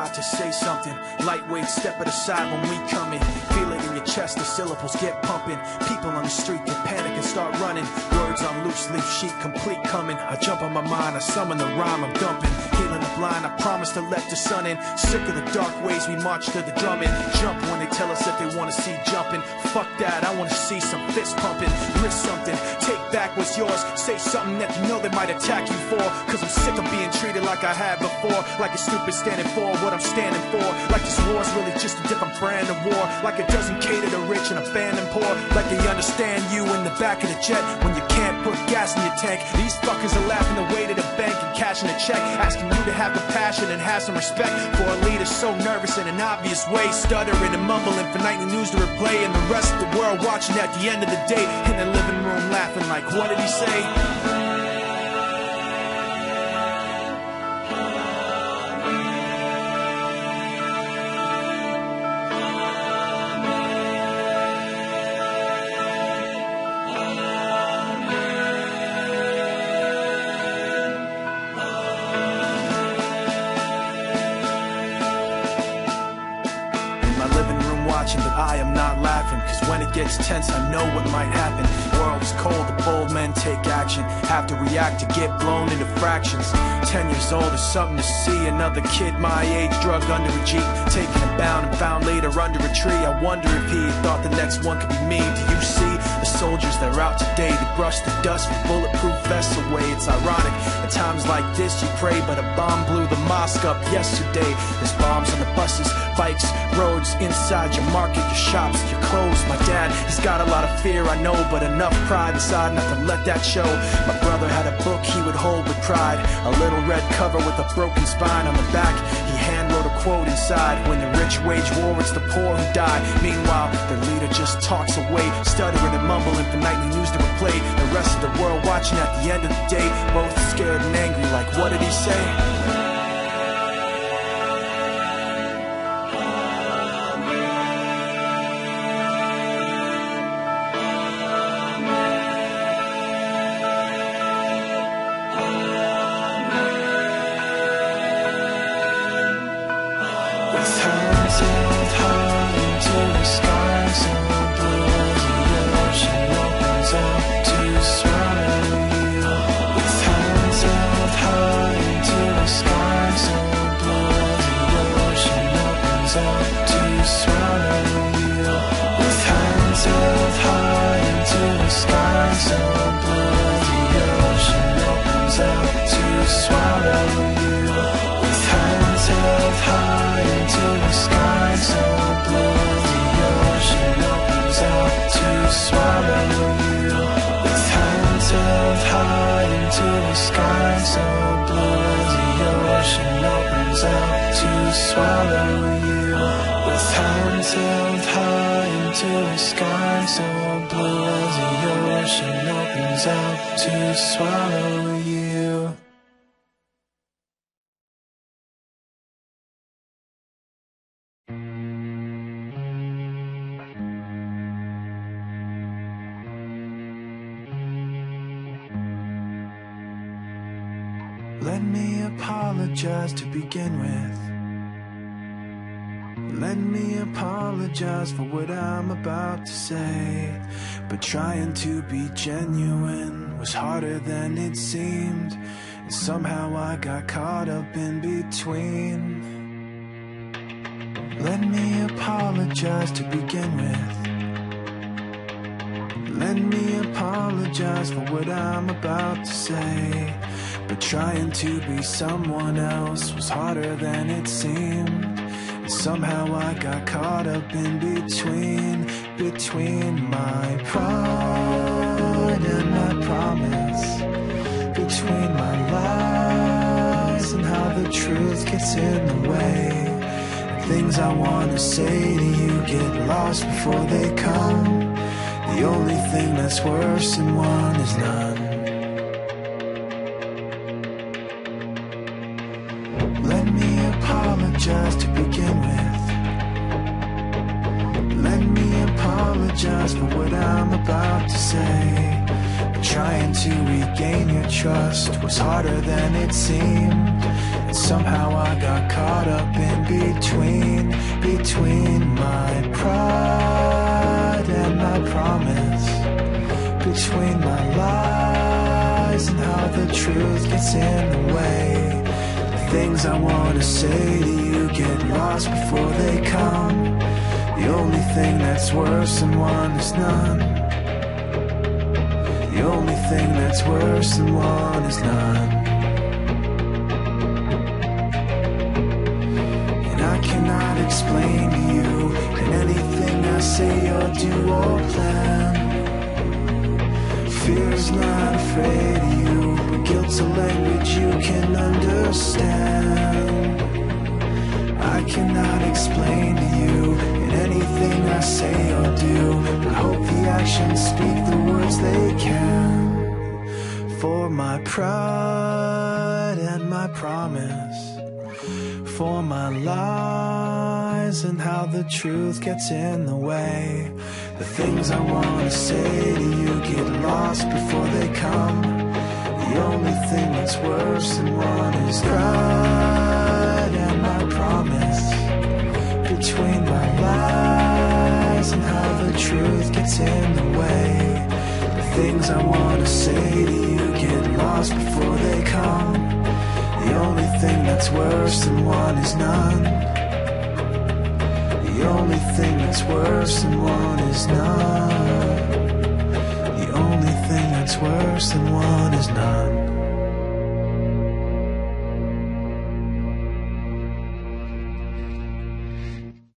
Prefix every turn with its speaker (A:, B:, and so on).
A: forgot to say something. Lightweight, step it aside when we come in. Feel it in your chest, the syllables get pumping. People on the street get panic and start running. Words on loose leaf sheet, complete coming. I jump on my mind, I summon the rhyme, I'm dumping. Healing the blind, I promise to let the sun in. Sick of the dark ways, we march to the drumming. Jump when they tell us that they wanna see jumping. Fuck that, I wanna see some fist pumping. Risk something, take back what's yours. Say something that you know they might attack you for. Cause I'm sick of being treated like I have before. Like a stupid standing for what I'm standing for. Like this war's really just a different brand of war. Like it doesn't cater to rich and abandon poor. Like they understand you in the back of the jet when you can't put gas in your tank. These fuckers are laughing away to the bank and cashing a check, asking you to have compassion and have some respect for a leader so nervous in an obvious way, stuttering and mumbling for nightly news to replay, and the rest of the world watching at the end of the day in the living room laughing like, what did he say? But I am not laughing, cause when it gets tense I know what might happen. World is cold, the bold men take action, have to react to get blown into fractions. 10 years old is something to see, another kid my age drugged under a Jeep, taken and bound and found later under a tree. I wonder if he thought the next one could be me. Do you see the soldiers that are out today? They brush the dust with bulletproof vests away. It's ironic, at times like this you pray, but a bomb blew the mosque up yesterday. There's bombs on the buses, bikes, roads, inside your market, your shops, your clothes. My dad, he's got a lot of fear, I know, but enough pride inside not to let that show. My brother had a book he would hold with pride, a little red cover with a broken spine on the back. He hand wrote a quote inside, when the rich wage war, it's the poor who die. Meanwhile, their leader just talks away, stuttering and mumbling for nightly news to replay. The rest of the world watching at the end of the day, both scared and angry like, what did he say?
B: Let me apologize to begin with. Let me apologize for what I'm about to say. But trying to be genuine was harder than it seemed, and somehow I got caught up in between. Let me apologize to begin with. Let me apologize for what I'm about to say. But trying to be someone else was harder than it seemed, and somehow I got caught up in between my pride and my promise, between my lies and how the truth gets in the way. And things I want to say to you get lost before they come. The only thing that's worse than one is none. Let me apologize to begin with. Let me apologize for what I'm about to say. But trying to regain your trust was harder than it seemed, And somehow I got caught up in between my pride and my promise, between my lies and how the truth gets in the way. The things I wanna say to you get lost before they come. The only thing that's worse than one is none. The only thing that's worse than one is none. And I cannot explain to you in anything I say or do or plan. Fear is not afraid of you, but guilt's a language you can understand. I cannot explain to you in anything I say or do, but hope the actions speak the words they can. For my pride and my promise, for my lies and how the truth gets in the way. The things I wanna say to you get lost before they come. The only thing that's worse than one is pride and my promise, between my lies and how the truth gets in the way. The things I wanna say to you get lost before they come. The only thing that's worse than one is none. The only thing that's worse than one is none. The only thing that's worse than one is none.